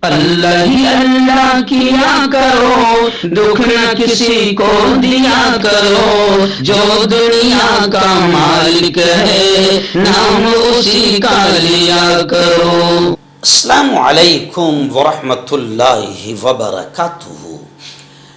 اللہ ہی اللہ کیا کرو، دکھ نہ کسی کو دیا کرو، جو دنیا کا مالک ہے نام اسی کا لیا کرو۔ السلام علیکم ورحمۃ اللہ وبرکاتہ۔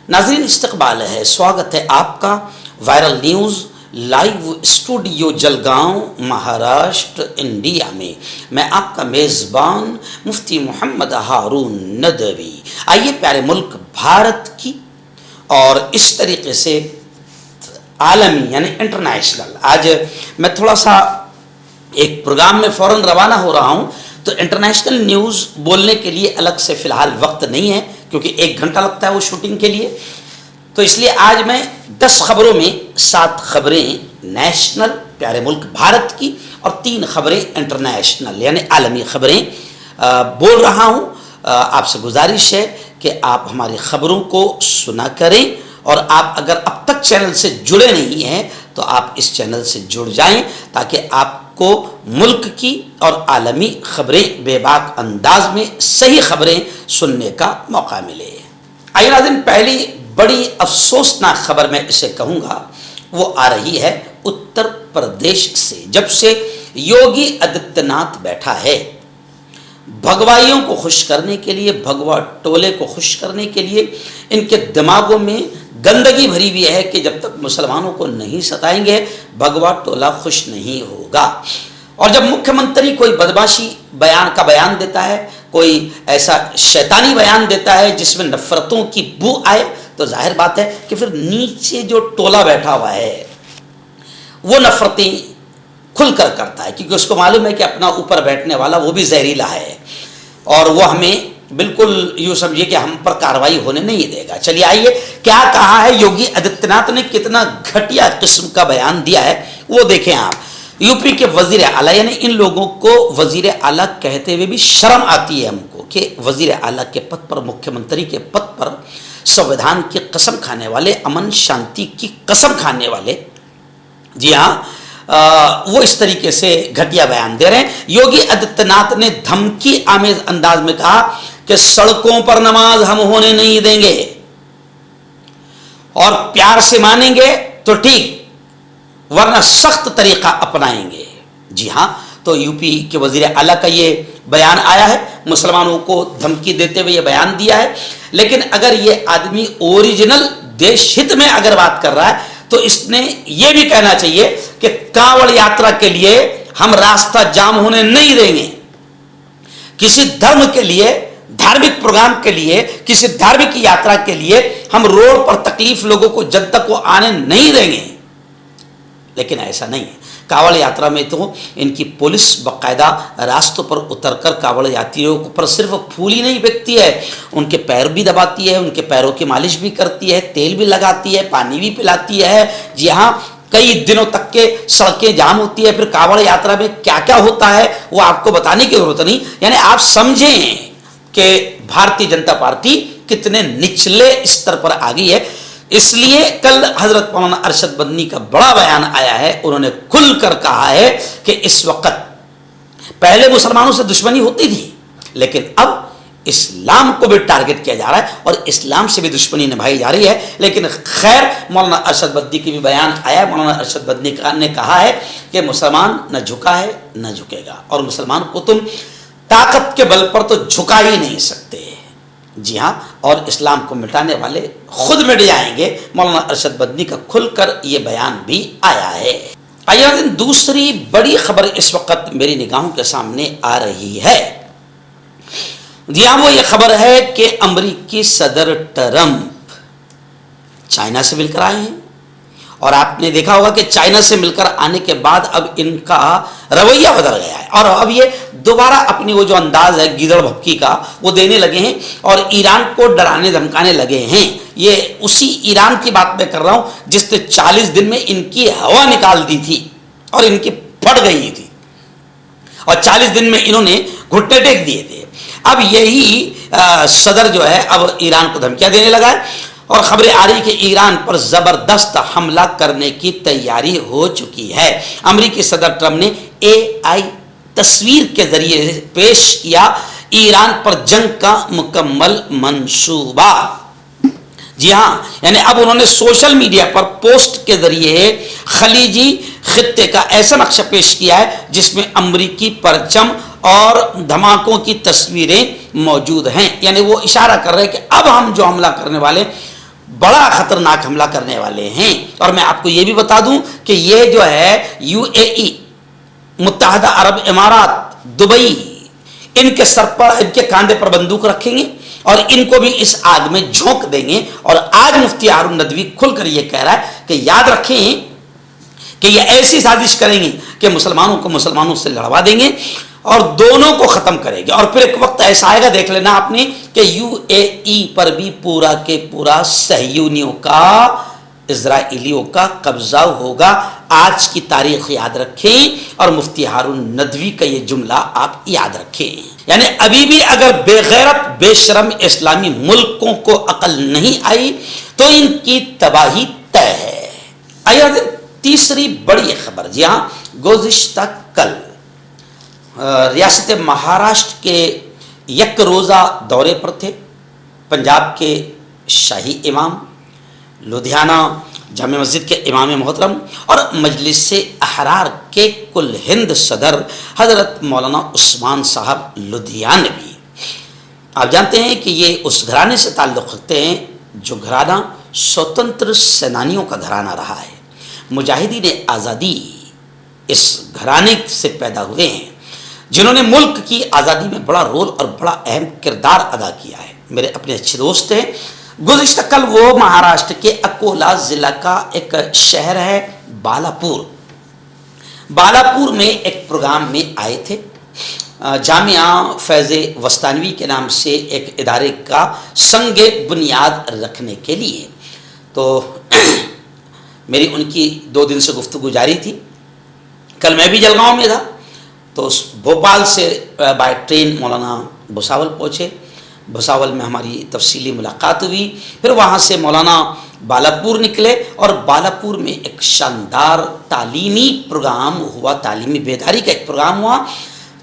ناظرین، استقبال ہے، سواگت ہے آپ کا viral news live studio Jalgaon Maharashtra India میں۔ میں آپ کا میزبان مفتی محمد ہارون ندوی۔ آئیے پیارے ملک بھارت کی اور اس طریقے سے عالمی یعنی انٹرنیشنل، آج میں تھوڑا سا ایک پروگرام میں فوراً روانہ ہو رہا ہوں، تو انٹرنیشنل نیوز بولنے کے لیے الگ سے فی الحال وقت نہیں ہے، کیونکہ 1 گھنٹہ لگتا ہے وہ شوٹنگ کے لیے۔ تو اس لیے آج میں 10 خبروں میں 7 خبریں نیشنل پیارے ملک بھارت کی اور 3 خبریں انٹرنیشنل یعنی عالمی خبریں بول رہا ہوں۔ آپ سے گزارش ہے کہ آپ ہماری خبروں کو سنا کریں، اور آپ اگر اب تک چینل سے جڑے نہیں ہیں تو آپ اس چینل سے جڑ جائیں، تاکہ آپ کو ملک کی اور عالمی خبریں بے باک انداز میں صحیح خبریں سننے کا موقع ملے۔ آئیے ناظرین، پہلی بڑی افسوسناک خبر میں اسے کہوں گا وہ آ رہی ہے اتر پردیش سے۔ جب سے یوگی آدتیہ ناتھ بیٹھا ہے، بھگوائیوں کو خوش کرنے کے لیے، بھگوا ٹولے کو خوش کرنے کے لیے، ان کے دماغوں میں گندگی بھری ہوئی ہے کہ جب تک مسلمانوں کو نہیں ستائیں گے بھگوا ٹولہ خوش نہیں ہوگا۔ اور جب مکھیہ منتری کوئی بدماشی بیان دیتا ہے، کوئی ایسا شیطانی بیان دیتا ہے جس میں نفرتوں کی بو آئے، تو ظاہر بات ہے کہ پھر نیچے جو ٹولہ بیٹھا ہوا ہے وہ نفرتیں کھل کر کرتا ہے، کیونکہ اس کو معلوم ہے کہ اپنا اوپر بیٹھنے والا وہ بھی زہریلا ہے اور وہ ہمیں بالکل یوں سمجھیے کہ ہم پر کارروائی ہونے نہیں دے گا۔ چلیے آئیے، کیا کہا ہے یوگی آدتیہ ناتھ نے، کتنا گھٹیا قسم کا بیان دیا ہے وہ دیکھیں آپ۔ یو پی کے وزیر اعلیٰ، یعنی ان لوگوں کو وزیر اعلیٰ کہتے ہوئے بھی شرم آتی ہے ہم کو، کہ وزیر اعلیٰ کے پد پر، مکھیہ منتری کے پد پر، سنویدھان کی قسم کھانے والے، امن شانتی کی قسم کھانے والے، جی ہاں، وہ اس طریقے سے گھٹیا بیان دے رہے ہیں۔ یوگی آدتیہ ناتھ نے دھمکی آمیز انداز میں کہا کہ سڑکوں پر نماز ہم ہونے نہیں دیں گے، اور پیار سے مانیں گے تو ٹھیک، ورنہ سخت طریقہ اپنائیں گے۔ جی ہاں، تو یو پی کے وزیر اعلیٰ کا یہ بیان آیا ہے، مسلمانوں کو دھمکی دیتے ہوئے یہ بیان دیا ہے۔ لیکن اگر یہ آدمی اوریجنل دیش ہت میں اگر بات کر رہا ہے تو اس نے یہ بھی کہنا چاہیے کہ کانوڑ یاترا کے لیے ہم راستہ جام ہونے نہیں دیں گے، کسی دھرم کے لیے، دھارمک پروگرام کے لیے، کسی دھارمک یاترا کے لیے ہم روڈ پر تکلیف لوگوں کو جب تک وہ آنے نہیں دیں گے۔ لیکن ایسا نہیں ہے۔ کانوڑ یاترا میں تو ان کی پولیس باقاعدہ راستوں پر اتر کر کانوڑ یاتریوں پر صرف پھول ہی نہیں پھینکتی ہے، ان کے پیر بھی دباتی ہے، ان کے پیروں کی مالش بھی کرتی ہے، تیل بھی لگاتی ہے، پانی بھی پلاتی ہے۔ جی ہاں، کئی دنوں تک کے سڑکیں جام ہوتی ہے۔ پھر کانوڑ یاترا میں کیا کیا ہوتا ہے وہ آپ کو بتانے کی ضرورت نہیں، یعنی آپ سمجھیں کہ بھارتیہ جنتا پارٹی کتنے نچلے استر پر آ گئی ہے۔ اس لیے کل حضرت مولانا ارشد مدنی کا بڑا بیان آیا ہے، انہوں نے کھل کر کہا ہے کہ اس وقت، پہلے مسلمانوں سے دشمنی ہوتی تھی لیکن اب اسلام کو بھی ٹارگٹ کیا جا رہا ہے اور اسلام سے بھی دشمنی نبھائی جا رہی ہے۔ لیکن خیر، مولانا ارشد مدنی کی بھی بیان آیا، مولانا ارشد مدنی نے کہا ہے کہ مسلمان نہ جھکا ہے نہ جھکے گا، اور مسلمان کو تم طاقت کے بل پر تو جھکا ہی نہیں سکتے۔ جی ہاں، اور اسلام کو مٹانے والے خود مٹ جائیں گے۔ مولانا ارشد مدنی کا کھل کر یہ بیان بھی آیا ہے۔ آئیے دوسری بڑی خبر اس وقت میری نگاہوں کے سامنے آ رہی ہے۔ جی ہاں، وہ یہ خبر ہے کہ امریکی صدر ٹرمپ چائنا سے مل کر آئے ہیں، اور آپ نے دیکھا ہوگا کہ چائنا سے مل کر آنے کے بعد اب ان کا رویہ بدل گیا ہے، اور اب یہ دوبارہ اپنی وہ جو انداز ہے گیدڑ بھبکی کا وہ دینے لگے ہیں، اور ایران کو ڈرانے دھمکانے لگے ہیں۔ یہ اسی ایران کی بات میں کر رہا ہوں جس نے 40 دن میں ان کی ہوا نکال دی تھی اور ان کی پھٹ گئی تھی، اور 40 دن میں انہوں نے گھٹنے ٹیک دیے تھے۔ اب یہی صدر جو ہے اب ایران کو دھمکیاں دینے لگا ہے، اور خبریں آ رہی کہ ایران پر زبردست حملہ کرنے کی تیاری ہو چکی ہے۔ امریکی صدر ٹرمپ نے AI تصویر کے ذریعے پیش کیا ایران پر جنگ کا مکمل منصوبہ. جی ہاں، یعنی اب انہوں نے سوشل میڈیا پر پوسٹ کے ذریعے خلیجی خطے کا ایسا نقشہ پیش کیا ہے جس میں امریکی پرچم اور دھماکوں کی تصویریں موجود ہیں. یعنی وہ اشارہ کر رہے ہیں کہ اب ہم جو حملہ کرنے والے بڑا خطرناک حملہ کرنے والے ہیں. اور میں آپ کو یہ بھی بتا دوں کہ یہ جو ہے UAE، متحدہ عرب امارات، دبئی، ان کے سر پر، ان کے کاندھے پر بندوق رکھیں گے اور ان کو بھی اس آگ میں جھونک دیں گے. اور آج مفتی ہارون ندوی کھل کر یہ کہہ رہا ہے کہ یاد رکھیں کہ یہ ایسی سازش کریں گے کہ مسلمانوں کو مسلمانوں سے لڑوا دیں گے اور دونوں کو ختم کریں گے. اور پھر ایک وقت ایسا آئے گا، دیکھ لینا آپ نے، کہ UAE پر بھی پورا کے پورا صہیونیوں کا، اسرائیلیوں کا قبضہ ہوگا. آج کی تاریخ یاد رکھیں اور مفتی ہارون ندوی کا یہ جملہ آپ یاد رکھیں. یعنی ابھی بھی اگر بے غیرت بے شرم اسلامی ملکوں کو عقل نہیں آئی تو ان کی تباہی طے ہے. آئیے تیسری بڑی خبر. جی ہاں، گزشتہ کل ریاست مہاراشٹر کے یک روزہ دورے پر تھے پنجاب کے شاہی امام، لدھیانہ جامع مسجد کے امام محترم اور مجلس احرار کے کل ہند صدر حضرت مولانا عثمان صاحب لدھیانوی. آپ جانتے ہیں کہ یہ اس گھرانے سے تعلق رکھتے ہیں جو گھرانہ سوتنتر سینانیوں کا گھرانہ رہا ہے. مجاہدین آزادی اس گھرانے سے پیدا ہوئے ہیں جنہوں نے ملک کی آزادی میں بڑا رول اور بڑا اہم کردار ادا کیا ہے. میرے اپنے اچھے دوست ہیں. گزشتہ کل وہ مہاراشٹر کے اکولا ضلع کا ایک شہر ہے بالاپور. بالاپور میں ایک پروگرام میں آئے تھے. جامعہ فیض وستانوی کے نام سے ایک ادارے کا سنگ بنیاد رکھنے کے لیے. تو میری ان کی 2 دن سے گفتگو جاری تھی. کل میں بھی جلگاؤں میں تھا تو بھوپال سے بائی ٹرین مولانا بھساول پہنچے. بھساول میں ہماری تفصیلی ملاقات ہوئی. پھر وہاں سے مولانا بالاپور نکلے اور بالاپور میں ایک شاندار تعلیمی پروگرام ہوا، تعلیمی بیداری کا ایک پروگرام ہوا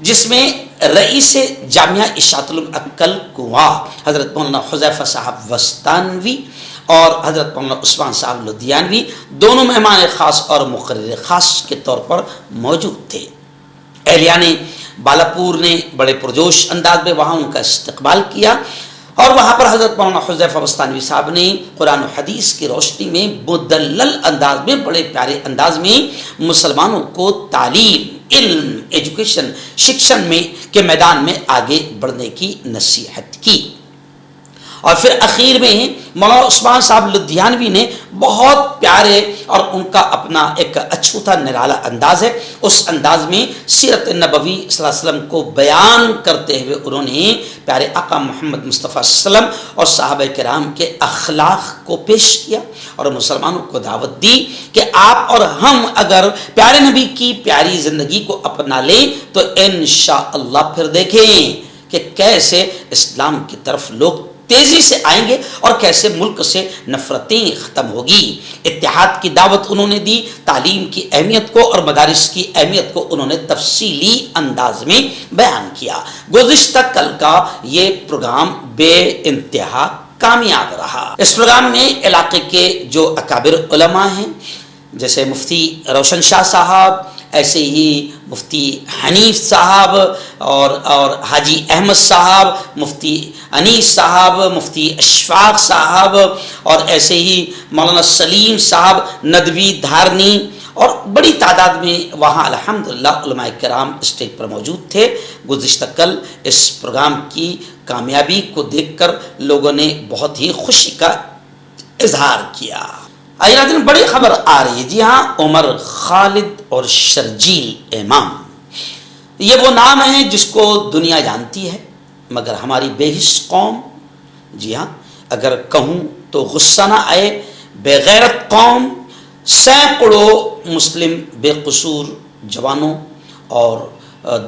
جس میں رئیس جامعہ اشاعت العقل کنواں حضرت مولانا حذیفہ صاحب وستانوی اور حضرت مولانا عثمان صاحب لدھیانوی دونوں مہمان خاص اور مقرر خاص کے طور پر موجود تھے. اہلیان بالاپور نے بڑے پرجوش انداز میں وہاں ان کا استقبال کیا اور وہاں پر حضرت مولانا حذیفہ وستانوی صاحب نے قرآن و حدیث کی روشنی میں مدلل انداز میں، بڑے پیارے انداز میں مسلمانوں کو تعلیم، علم، ایجوکیشن، شکشن میں کے میدان میں آگے بڑھنے کی نصیحت کی. اور پھر اخیر میں مولانا عثمان صاحب لدھیانوی نے بہت پیارے اور ان کا اپنا ایک اچھوتا نرالا انداز ہے، اس انداز میں سیرت نبوی صلی اللہ علیہ وسلم کو بیان کرتے ہوئے انہوں نے پیارے آقا محمد مصطفیٰ صلی اللہ علیہ وسلم اور صحابہ کرام کے اخلاق کو پیش کیا اور مسلمانوں کو دعوت دی کہ آپ اور ہم اگر پیارے نبی کی پیاری زندگی کو اپنا لیں تو انشاءاللہ پھر دیکھیں کہ کیسے اسلام کی طرف لوگ تیزی سے آئیں گے اور کیسے ملک سے نفرتیں ختم ہوگی. اتحاد کی دعوت انہوں نے دی، تعلیم کی اہمیت کو اور مدارس کی اہمیت کو انہوں نے تفصیلی انداز میں بیان کیا. گزشتہ کل کا یہ پروگرام بے انتہا کامیاب رہا. اس پروگرام میں علاقے کے جو اکابر علماء ہیں جیسے مفتی روشن شاہ صاحب، ایسے ہی مفتی حنیف صاحب اور حاجی احمد صاحب، مفتی انیس صاحب، مفتی اشفاق صاحب اور ایسے ہی مولانا سلیم صاحب ندوی دھارنی اور بڑی تعداد میں وہاں الحمدللہ علماء کرام اسٹیج پر موجود تھے. گزشتہ کل اس پروگرام کی کامیابی کو دیکھ کر لوگوں نے بہت ہی خوشی کا اظہار کیا. آئیے ناظرین، بڑی خبر آ رہی ہے. جی ہاں، عمر خالد اور شرجیل امام، یہ وہ نام ہیں جس کو دنیا جانتی ہے مگر ہماری بے حس قوم، جی ہاں اگر کہوں تو غصہ نہ آئے، بے غیرت قوم، سینکڑوں مسلم بے قصور جوانوں اور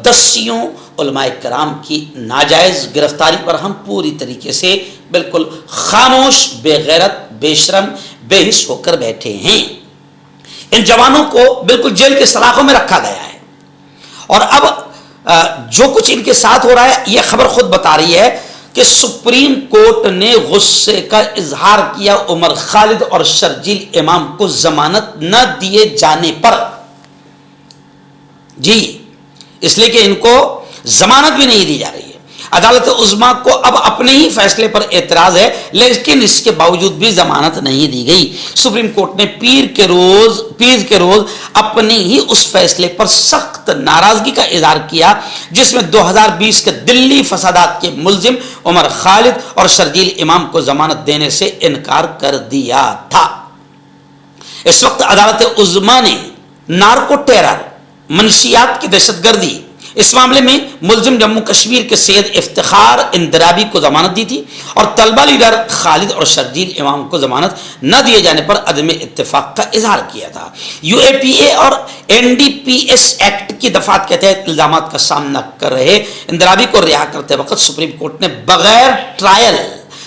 دسیوں علماء کرام کی ناجائز گرفتاری پر ہم پوری طریقے سے بالکل خاموش، بے غیرت، بے شرم، بے حس ہو کر بیٹھے ہیں. ان جوانوں کو بالکل جیل کے سلاخوں میں رکھا گیا ہے اور اب جو کچھ ان کے ساتھ ہو رہا ہے یہ خبر خود بتا رہی ہے کہ سپریم کورٹ نے غصے کا اظہار کیا عمر خالد اور شرجیل امام کو ضمانت نہ دیے جانے پر. جی اس لیے کہ ان کو ضمانت بھی نہیں دی جا رہی ہے. عدالت عظمیٰ کو اب اپنے ہی فیصلے پر اعتراض ہے لیکن اس کے باوجود بھی ضمانت نہیں دی گئی. سپریم کورٹ نے پیر کے روز اپنے ہی اس فیصلے پر سخت ناراضگی کا اظہار کیا جس میں 2020 کے دلی فسادات کے ملزم عمر خالد اور شرجیل امام کو ضمانت دینے سے انکار کر دیا تھا. اس وقت عدالت عظمیٰ نے نارکو ٹیرر، منشیات کی دہشت گردی اس معاملے میں ملزم جموں کشمیر کے سید افتخار اندرابی کو ضمانت دی تھی اور طلبہ لیڈر خالد اور شرجیل امام کو ضمانت نہ دیے جانے پر عدم اتفاق کا اظہار کیا تھا. UAPA اور NDPS ایکٹ کی دفعات کے تحت الزامات کا سامنا کر رہے اندرابی کو رہا کرتے وقت سپریم کورٹ نے بغیر ٹرائل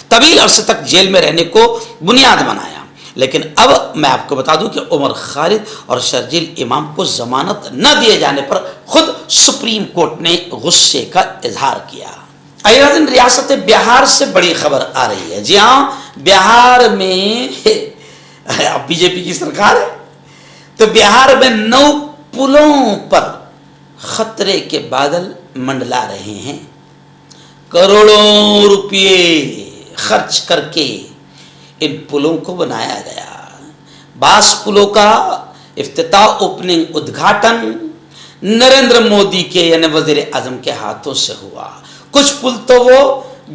طویل عرصے تک جیل میں رہنے کو بنیاد بنایا. لیکن اب میں آپ کو بتا دوں کہ عمر خالد اور شرجیل امام کو ضمانت نہ دیے جانے پر خود سپریم کورٹ نے غصے کا اظہار کیا. ریاست بہار سے بڑی خبر آ رہی ہے. جی ہاں، بہار میں اب بی جے پی کی سرکار ہے تو بہار میں 9 پلوں پر خطرے کے بادل منڈلا رہے ہیں. کروڑوں روپے خرچ کر کے ان پلوں کو بنایا گیا. بعض پلوں کا افتتاح اوپننگ ادگھاٹن نریندر مودی کے یعنی وزیر اعظم کے ہاتھوں سے ہوا. کچھ پل تو وہ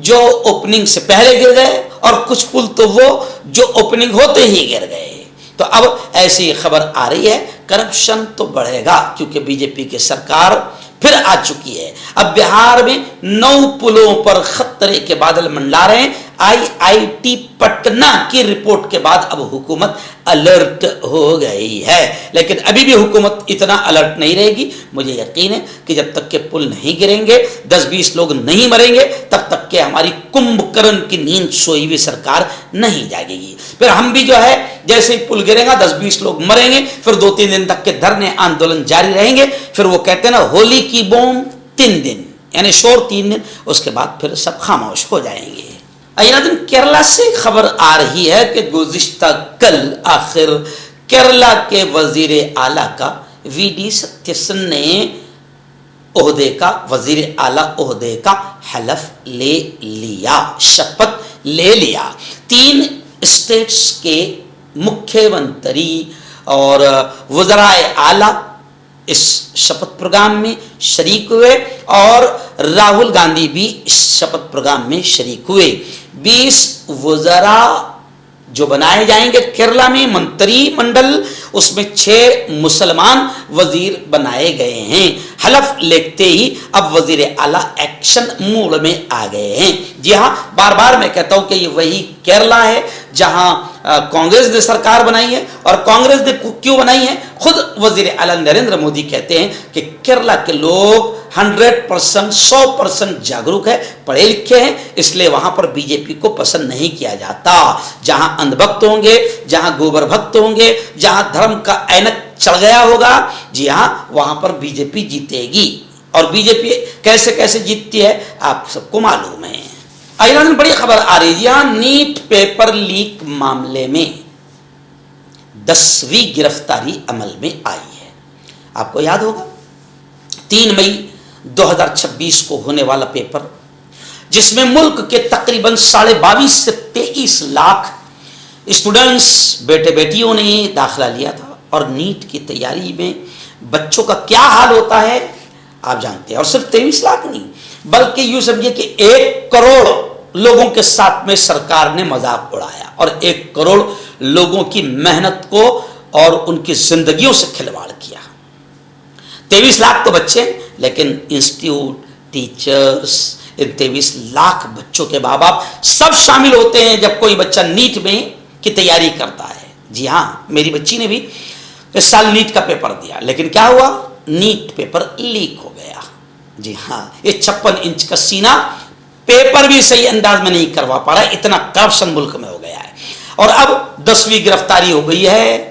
جو اوپننگ سے پہلے گر گئے اور کچھ پل تو وہ جو اوپننگ ہوتے ہی گر گئے. تو اب ایسی خبر آ رہی ہے کرپشن تو بڑھے گا کیونکہ بی جے پی کی سرکار پھر آ چکی ہے. اب بہار میں 9 پلوں پر خطرے کے بادل منڈلا رہے ہیں. IIT پٹنہ کی رپورٹ کے بعد اب حکومت الرٹ ہو گئی ہے لیکن ابھی بھی حکومت اتنا الرٹ نہیں رہے گی. مجھے یقین ہے کہ جب تک کہ پل نہیں گریں گے، 10-20 لوگ نہیں مریں گے، تب تک کہ ہماری کمبھکرن کی نیند سوئی ہوئی سرکار نہیں جاگے گی. پھر ہم بھی جو ہے جیسے ہی پل گرے گا 10-20 لوگ مریں گے، پھر 2-3 دن تک کے دھرنے آندولن جاری رہیں گے. پھر وہ کہتے ہیں نا ہولی کی بوم 3 دن یعنی شور 3 دن، اس کے بعد پھر سب خاموش ہو جائیں گے. کیرلا سے خبر آ رہی ہے کہ گزشتہ کل آخر کیرلا کے وزیر اعلیٰ کا VD ستیسن نے وزیر اعلیٰ عہدے کا حلف لے لیا، شپت لے لیا. 3 اسٹیٹس کے مکھیہ منتری اور وزرائے اعلیٰ اس شپت پروگرام میں شریک ہوئے اور راہل گاندھی بھی اس شپت پروگرام میں شریک ہوئے. 20 وزراء جو بنائے جائیں گے کیرلا میں منتری منڈل، اس میں 6 مسلمان وزیر بنائے گئے ہیں. حلف لیتے ہی اب وزیر اعلیٰ ایکشن موڈ میں آ گئے ہیں. جی ہاں، بار بار میں کہتا ہوں کہ یہ وہی کیرلا ہے جہاں کانگریس نے سرکار بنائی ہے. اور کانگریس نے کیوں بنائی ہے؟ خود وزیر اعلیٰ نریندر مودی کہتے ہیں کہ کیرلا کے لوگ 100% جاگروک ہے، پڑھے لکھے ہیں، اس لیے وہاں پر بی جے پی کو پسند نہیں کیا جاتا. جہاں اندھ بھکت ہوں گے، جہاں گوبر بھکت ہوں گے، جہاں دھرم کا اینک چڑھ گیا ہوگا، جی ہاں وہاں پر بی جے پی جیتے گی. اور بی جے پی کیسے جیتتی ہے آپ سب کو معلوم ہے. ایران بڑی خبر آ رہی ہے. یہاں نیٹ پیپر لیک معاملے میں 10ویں گرفتاری عمل میں آئی ہے. آپ کو یاد ہوگا 3 مئی 2026 کو ہونے والا پیپر جس میں ملک کے تقریباً 22.5 سے 23 لاکھ اسٹوڈنٹس بیٹے بیٹیوں نے داخلہ لیا تھا. اور نیٹ کی تیاری میں بچوں کا کیا حال ہوتا ہے آپ جانتے ہیں. اور صرف 23 لاکھ نہیں بلکہ یوں سمجھے کہ 1 کروڑ لوگوں کے ساتھ میں سرکار نے مذاق اڑایا اور 1 کروڑ لوگوں کی محنت کو اور ان کی زندگیوں سے کھلواڑ کیا. 23 لاکھ تو بچے لیکن انسٹیٹیوٹ، ٹیچرز، ان 23 لاکھ بچوں کے ماں باپ سب شامل ہوتے ہیں جب کوئی بچہ نیٹ میں کی تیاری کرتا ہے. جی ہاں، میری بچی نے بھی اس سال نیٹ کا پیپر دیا لیکن کیا ہوا؟ نیٹ پیپر لیک ہو گیا. جی ہاں، یہ 56 انچ کا سینہ پیپر بھی صحیح انداز میں نہیں کروا پا رہا. اتنا کرپشن ملک میں ہو گیا ہے. اور اب 10ویں گرفتاری ہو گئی ہے.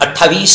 28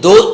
2